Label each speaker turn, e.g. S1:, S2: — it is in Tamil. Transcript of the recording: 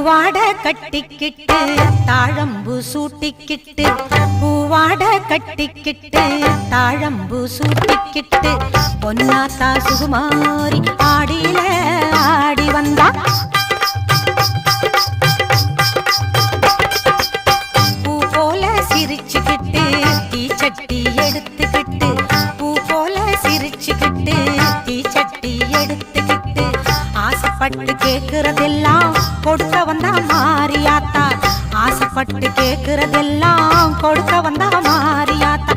S1: பூவாட கட்டிக்கிட்டு தாழம்பு சூட்டிக்கிட்டு பூவாட கட்டிக்கிட்டு தாழம்பு சூட்டிக்கிட்டு பொன்னாத்தா சுகுமாரி ஆடியில ஆடி வந்தா பூ போல சிரிச்சுக்கிட்டு தீச்சட்டி எடுத்துக்கிட்டு பூ போல சிரிச்சுக்கிட்டு தீச்சட்டி எடுத்துக்கிட்டு ஆசைப்பட்டு கேக்குறதெல்லாம் கொடுக்க வந்தா மாரியாத்தா ஆசைப்பட்டு கேக்குறதெல்லாம் கொடுக்க வந்தா மாரியாத்தா